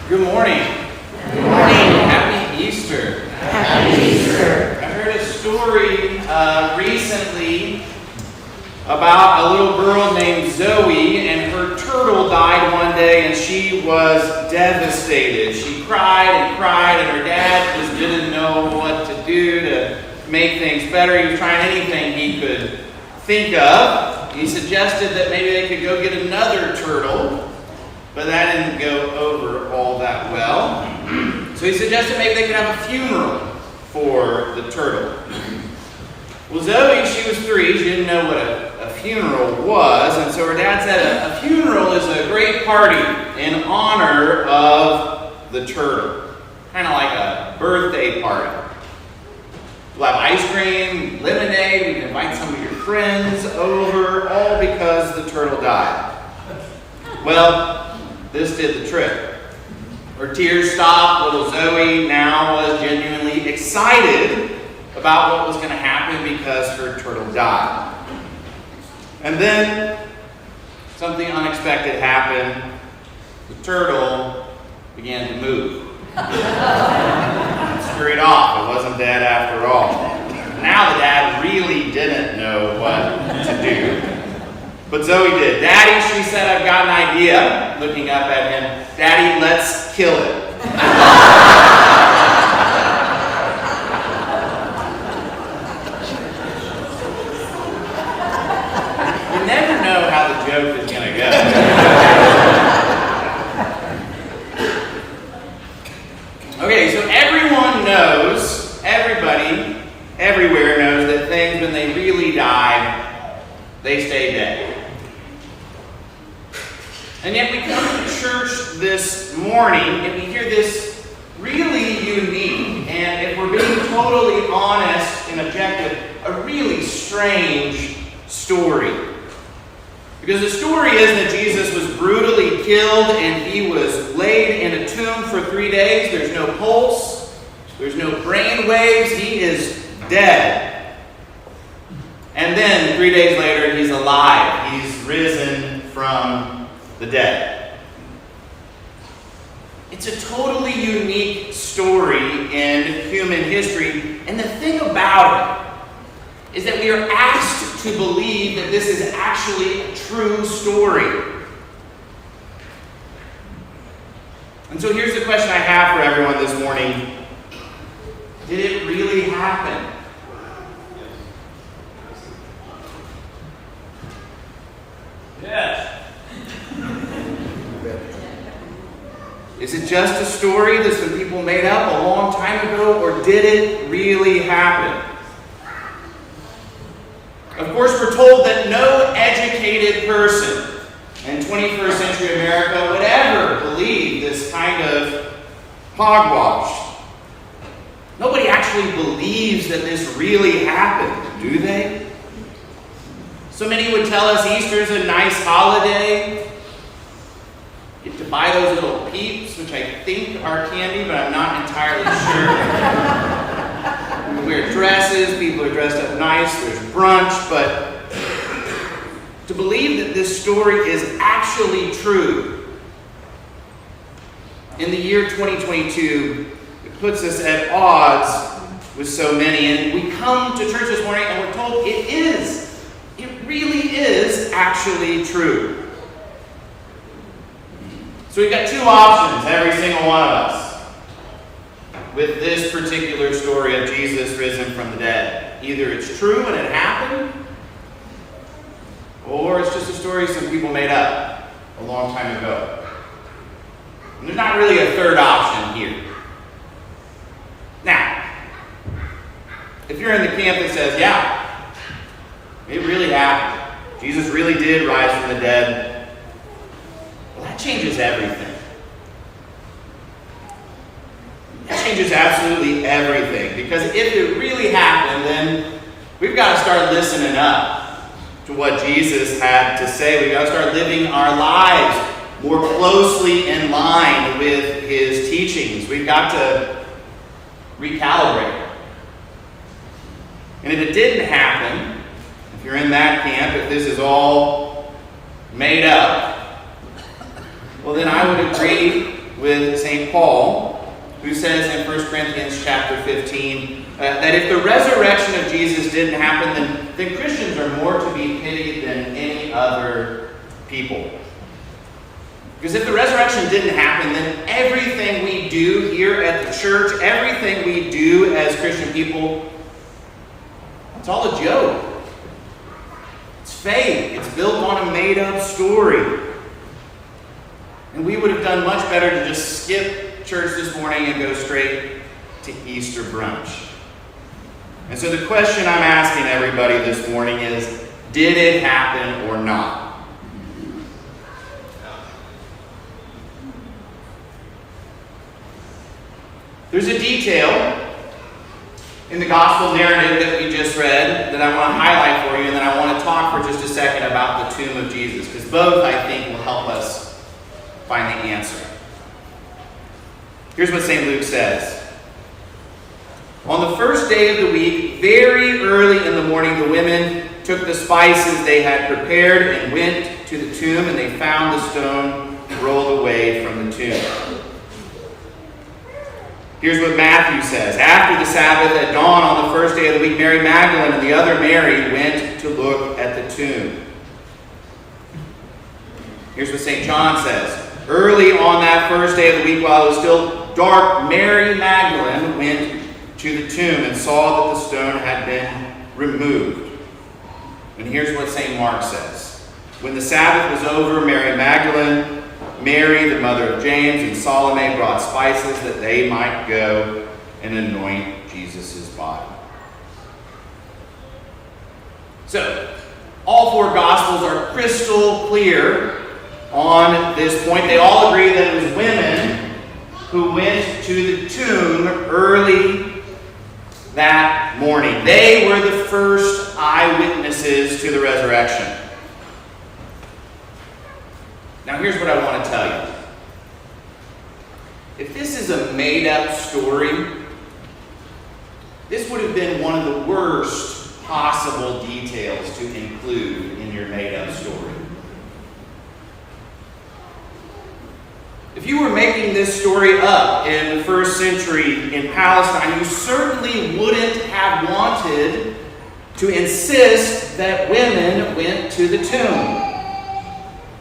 Good morning. Good morning. Happy Easter. Happy Easter. I heard a story recently about a little girl named Zoe, and her turtle died one day, and she was devastated. She cried and cried, and her dad just didn't know what to do to make things better. He was trying anything he could think of. He suggested that maybe they could go get another turtle, but that didn't go over all that well. So he suggested maybe they could have a funeral for the turtle. Well, Zoe, she was 3. She didn't know what a funeral was, and so her dad said a funeral is a great party in honor of the turtle. Kind of like a birthday party. We'll have ice cream, lemonade, we can invite some of your friends over, all because the turtle died. Well, this did the trick. Her tears stopped. Little Zoe now was genuinely excited about what was going to happen because her turtle died. And then something unexpected happened. The turtle began to move. It scurried off. It wasn't dead after all. Now the dad really didn't know what to do. But Zoe did. Daddy, she said, I've got an idea. Looking up at him, Daddy, let's kill it. You never know how the joke is going to go. Okay, so everyone knows, everybody, everywhere knows that things, when they really die, they stay dead. And yet we come to church this morning and we hear this really unique, and if we're being totally honest and objective, a really strange story. Because the story is that Jesus was brutally killed and he was laid in a tomb for 3 days. There's no pulse, there's no brain waves, he is dead. And then 3 days later, he's alive. He's risen from the dead. It's a totally unique story in human history. And the thing about it is that we are asked to believe that this is actually a true story. And so here's the question I have for everyone this morning. Did it really happen? Yes. Is it just a story that some people made up a long time ago, or did it really happen? Of course, we're told that no educated person in 21st century America would ever believe this kind of hogwash. Nobody actually believes that this really happened, do they? So many would tell us Easter's a nice holiday. You get to buy those little peeps, which I think are candy, but I'm not entirely sure. We wear dresses, people are dressed up nice, there's brunch, but to believe that this story is actually true in the year 2022, it puts us at odds with so many. And we come to church this morning and we're told it really is actually true. So we've got 2 options, every single one of us, with this particular story of Jesus risen from the dead. Either it's true and it happened, or it's just a story some people made up a long time ago. And there's not really a third option here. Now, if you're in the camp that says, yeah, it really happened, Jesus really did rise from the dead, well, that changes everything. That changes absolutely everything. Because if it really happened, then we've got to start listening up to what Jesus had to say. We've got to start living our lives more closely in line with his teachings. We've got to recalibrate. And if it didn't happen, if you're in that camp, if this is all made up, well, then I would agree with St. Paul, who says in 1 Corinthians chapter 15 that if the resurrection of Jesus didn't happen, then Christians are more to be pitied than any other people. Because if the resurrection didn't happen, then everything we do here at the church, everything we do as Christian people, it's all a joke. It's fake. It's built on a made-up story. And we would have done much better to just skip church this morning and go straight to Easter brunch. And so the question I'm asking everybody this morning is, did it happen or not? There's a detail in the gospel narrative that we just read that I want to highlight for you, and then I want to talk for just a second about the tomb of Jesus, because both, I think, will help us find the answer. Here's what St. Luke says. On the first day of the week, very early in the morning, the women took the spices they had prepared and went to the tomb, and they found the stone rolled away from the tomb. Here's what Matthew says. After the Sabbath at dawn on the first day of the week, Mary Magdalene and the other Mary went to look at the tomb. Here's what St. John says. Early on that first day of the week, while it was still dark, Mary Magdalene went to the tomb and saw that the stone had been removed. And here's what St. Mark says. When the Sabbath was over, Mary Magdalene, Mary, the mother of James, and Salome brought spices that they might go and anoint Jesus' body. So, all four Gospels are crystal clear on this point. They all agree that it was women who went to the tomb early that morning. They were the first eyewitnesses to the resurrection. Now here's what I want to tell you. If this is a made-up story, this would have been one of the worst possible details to include in your made-up story. If you were making this story up in the first century in Palestine, you certainly wouldn't have wanted to insist that women went to the tomb.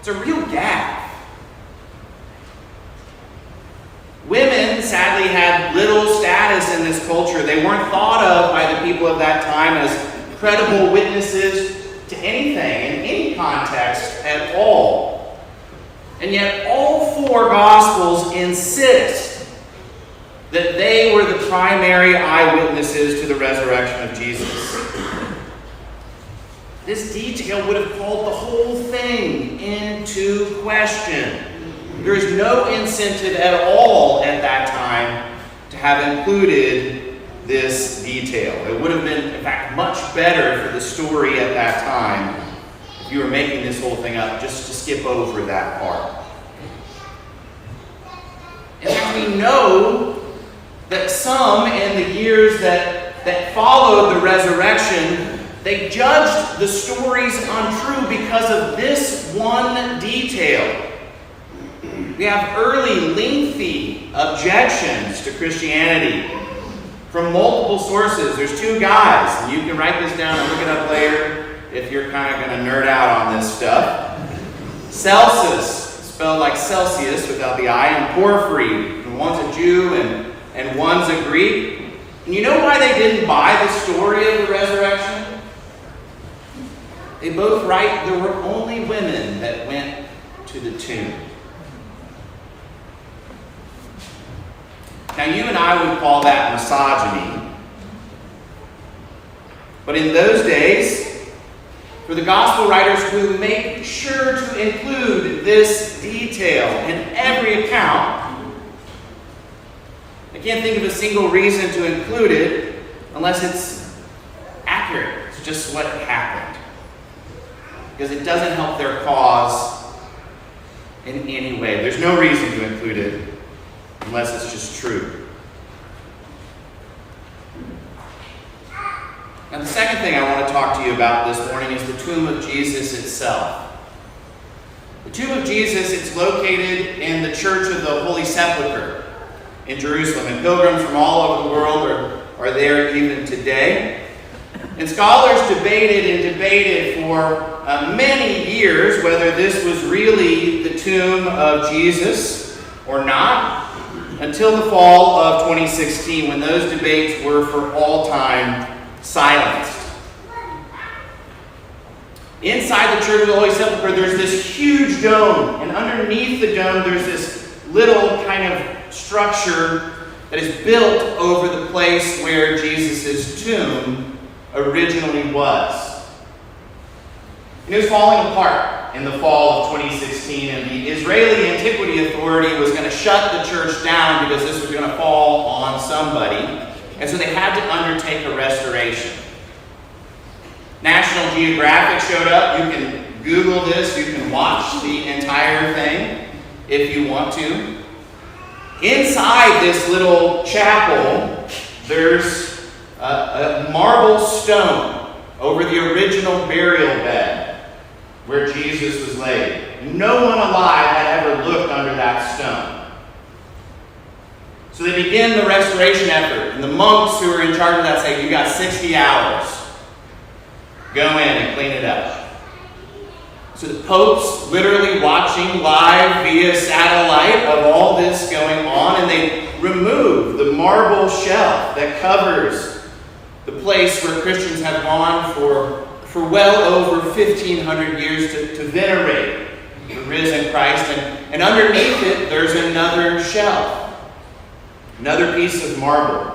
It's a real gaffe. Women, sadly, had little status in this culture. They weren't thought of by the people of that time as credible witnesses to anything, in any context at all. And yet all four Gospels insist that they were the primary eyewitnesses to the resurrection of Jesus. This detail would have called the whole thing into question. There is no incentive at all at that time to have included this detail. It would have been, in fact, much better for the story at that time if you were making this whole thing up just to skip over that part. In fact, we know that some in the years that followed the resurrection, they judged the stories untrue because of this one detail. We have early, lengthy objections to Christianity from multiple sources. There's two guys, and you can write this down and look it up later if you're kind of going to nerd out on this stuff. Celsus, spelled like Celsius without the I, and Porphyry. And one's a Jew and one's a Greek. And you know why they didn't buy the story of the resurrection? They both write there were only women that went to the tomb. Now you and I would call that misogyny. But in those days, for the gospel writers who make sure to include this detail in every account, I can't think of a single reason to include it unless it's accurate. It's just what happened. Because it doesn't help their cause in any way. There's no reason to include it unless it's just true. Now, the second thing I want to talk to you about this morning is the tomb of Jesus itself. The tomb of Jesus, it's located in the Church of the Holy Sepulchre in Jerusalem, and pilgrims from all over the world are there even today. And scholars debated for many years whether this was really the tomb of Jesus or not, until the fall of 2016, when those debates were for all time silenced. Inside the Church of the Holy Sepulchre, there's this huge dome, and underneath the dome, there's this little kind of structure that is built over the place where Jesus' tomb originally was. And it was falling apart in the fall of 2016, and the Israeli Antiquity Authority was going to shut the church down because this was going to fall on somebody, and so they had to undertake a restoration. National Geographic showed up. You can Google this. You can watch the entire thing if you want to. Inside this little chapel, there's a marble stone over the original burial bed where Jesus was laid. No one alive had ever looked under that stone. So they begin the restoration effort, and the monks who are in charge of that say, "You got 60 hours. Go in and clean it up." So the Pope's literally watching live via satellite of all this going on, and they remove the marble shelf that covers the place where Christians have gone for well over 1,500 years to venerate the risen Christ. And underneath it, there's another shelf, another piece of marble.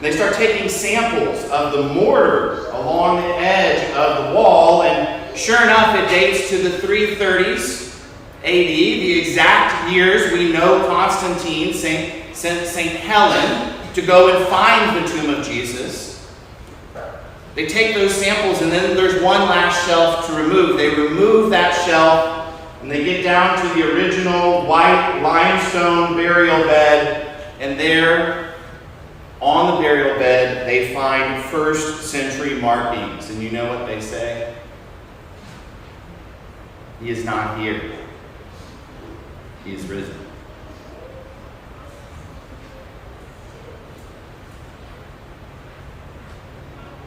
They start taking samples of the mortar along the edge of the wall, and sure enough, it dates to the 330s AD, the exact years we know Constantine sent St. Helen to go and find the tomb of Jesus. They take those samples, and then there's one last shelf to remove. They remove that shelf, and they get down to the original white limestone burial bed, and there on the burial bed, they find first century markings. And you know what they say? He is not here. He is risen.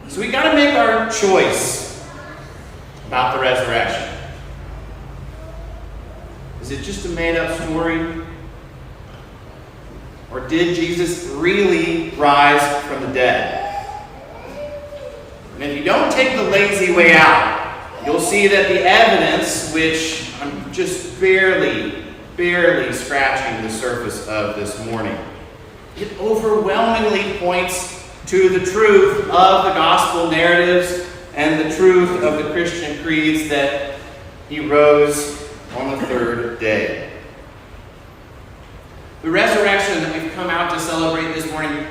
So we got to make our choice about the resurrection. Is it just a made-up story? Or did Jesus really rise from the dead? And if you don't take the lazy way out, you'll see that the evidence, which I'm just barely scratching the surface of this morning, it overwhelmingly points to the truth of the gospel narratives and the truth of the Christian creeds that he rose on the third day. The resurrection that we've come out to celebrate this morning,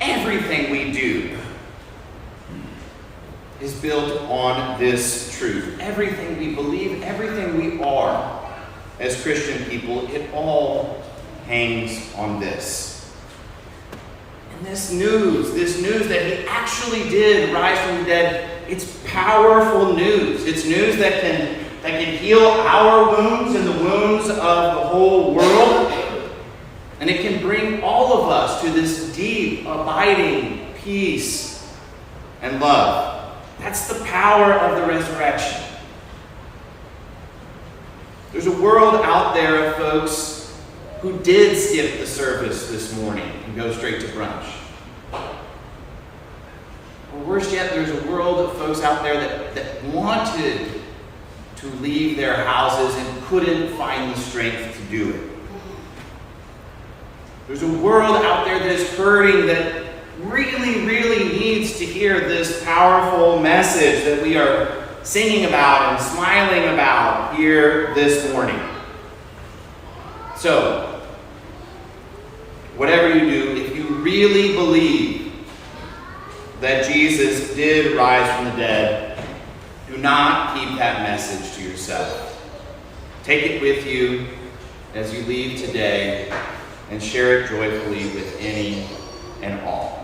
everything we do is built on this truth. Everything we believe, everything we are as Christian people, it all hangs on this. And this news that he actually did rise from the dead, it's powerful news. It's news that can heal our wounds and the wounds of the whole world. And it can bring all of us to this deep, abiding peace and love. That's the power of the resurrection. There's a world out there of folks who did skip the service this morning and go straight to brunch. Or worse yet, there's a world of folks out there that wanted to leave their houses and couldn't find the strength to do it. There's a world out there that is hurting, that really needs to hear this powerful message that we are singing about and smiling about here this morning. So, whatever you do, if you really believe that Jesus did rise from the dead, do not keep that message to yourself. Take it with you as you leave today and share it joyfully with any and all.